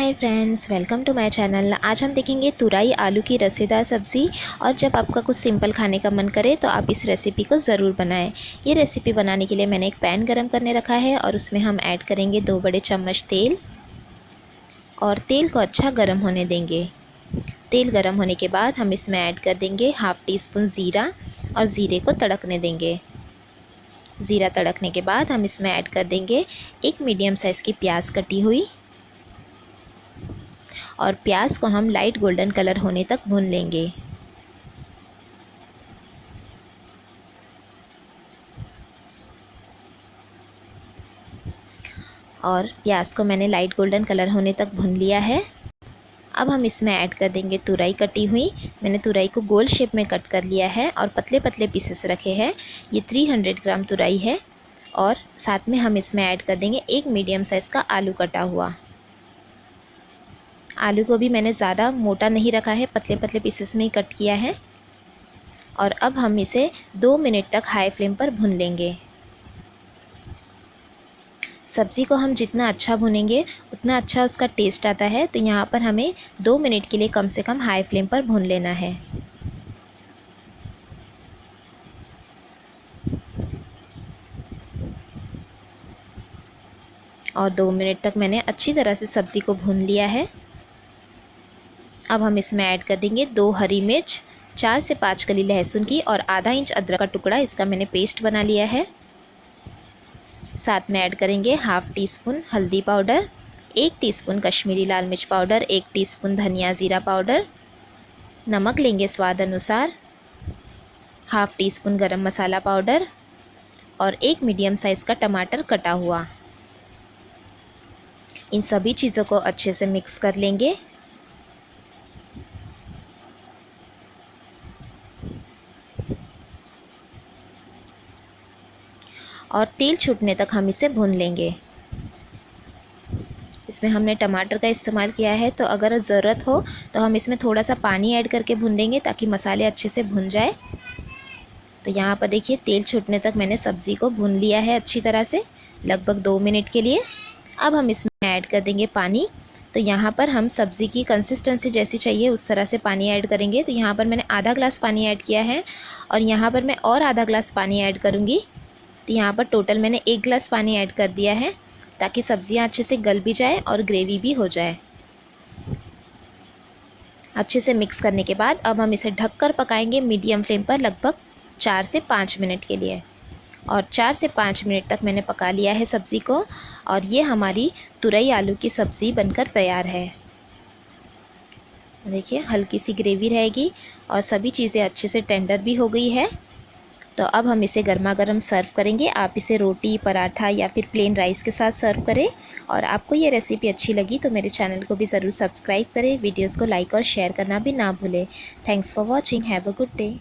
Hi friends, welcome to my channel. आज हम देखेंगे तुरई आलू की रसेदार सब्ज़ी। और जब आपका कुछ सिंपल खाने का मन करे तो आप इस रेसिपी को ज़रूर बनाएं। ये रेसिपी बनाने के लिए मैंने एक पैन गरम करने रखा है और उसमें हम ऐड करेंगे 2 बड़े चम्मच तेल और तेल को अच्छा गर्म होने देंगे। तेल गर्म होने के बाद हम इसमें ऐड कर देंगे हाफ़ टी स्पून ज़ीरा और ज़ीरे को तड़कने देंगे। ज़ीरा तड़कने के बाद हम इसमें ऐड कर देंगे एक मीडियम साइज़ की प्याज कटी हुई और प्याज को हम लाइट गोल्डन कलर होने तक भून लेंगे। और प्याज को मैंने लाइट गोल्डन कलर होने तक भून लिया है। अब हम इसमें ऐड कर देंगे तुरई कटी हुई। मैंने तुरई को गोल शेप में कट कर लिया है और पतले पतले पीसेस रखे हैं। ये 300 ग्राम तुरई है। और साथ में हम इसमें ऐड कर देंगे एक मीडियम साइज़ का आलू कटा हुआ। आलू को भी मैंने ज़्यादा मोटा नहीं रखा है, पतले पतले पीसेस में ही कट किया है। और अब हम इसे 2 मिनट तक हाई फ्लेम पर भून लेंगे। सब्ज़ी को हम जितना अच्छा भूनेंगे उतना अच्छा उसका टेस्ट आता है, तो यहाँ पर हमें 2 मिनट के लिए कम से कम हाई फ्लेम पर भून लेना है। और 2 मिनट तक मैंने अच्छी तरह से सब्ज़ी को भून लिया है। अब हम इसमें ऐड कर देंगे 2 हरी मिर्च, 4 से 5 कली लहसुन की और आधा इंच अदरक का टुकड़ा। इसका मैंने पेस्ट बना लिया है। साथ में ऐड करेंगे हाफ़ टी स्पून हल्दी पाउडर, 1 टीस्पून कश्मीरी लाल मिर्च पाउडर, 1 टीस्पून धनिया ज़ीरा पाउडर, नमक लेंगे स्वाद अनुसार, हाफ़ टी स्पून गरम मसाला पाउडर और एक मीडियम साइज़ का टमाटर कटा हुआ। इन सभी चीज़ों को अच्छे से मिक्स कर लेंगे। और तेल छूटने तक हम इसे भून लेंगे। इसमें हमने टमाटर का इस्तेमाल किया है, तो अगर ज़रूरत हो तो हम इसमें थोड़ा सा पानी ऐड करके भून लेंगे ताकि मसाले अच्छे से भुन जाए। तो यहाँ पर देखिए तेल छूटने तक मैंने सब्ज़ी को भून लिया है अच्छी तरह से, लगभग 2 मिनट के लिए। अब हम इसमें ऐड कर देंगे पानी। तो यहाँ पर हम सब्ज़ी की कंसिस्टेंसी जैसी चाहिए उस तरह से पानी ऐड करेंगे। तो यहाँ पर मैंने आधा ग्लास पानी ऐड किया है और यहाँ पर मैं और आधा ग्लास पानी ऐड करूँगी। तो यहाँ पर टोटल मैंने 1 गिलास पानी ऐड कर दिया है ताकि सब्ज़ियाँ अच्छे से गल भी जाए और ग्रेवी भी हो जाए। अच्छे से मिक्स करने के बाद अब हम इसे ढककर पकाएंगे मीडियम फ्लेम पर लगभग 4 से 5 मिनट के लिए। और 4 से 5 मिनट तक मैंने पका लिया है सब्ज़ी को और ये हमारी तुरई आलू की सब्ज़ी बनकर तैयार है। देखिए हल्की सी ग्रेवी रहेगी और सभी चीज़ें अच्छे से टेंडर भी हो गई है। तो अब हम इसे गर्मा गर्म सर्व करेंगे। आप इसे रोटी, पराठा या फिर प्लेन राइस के साथ सर्व करें। और आपको ये रेसिपी अच्छी लगी तो मेरे चैनल को भी ज़रूर सब्सक्राइब करें। वीडियोस को लाइक और शेयर करना भी ना भूलें। Thanks for watching. Have a good day.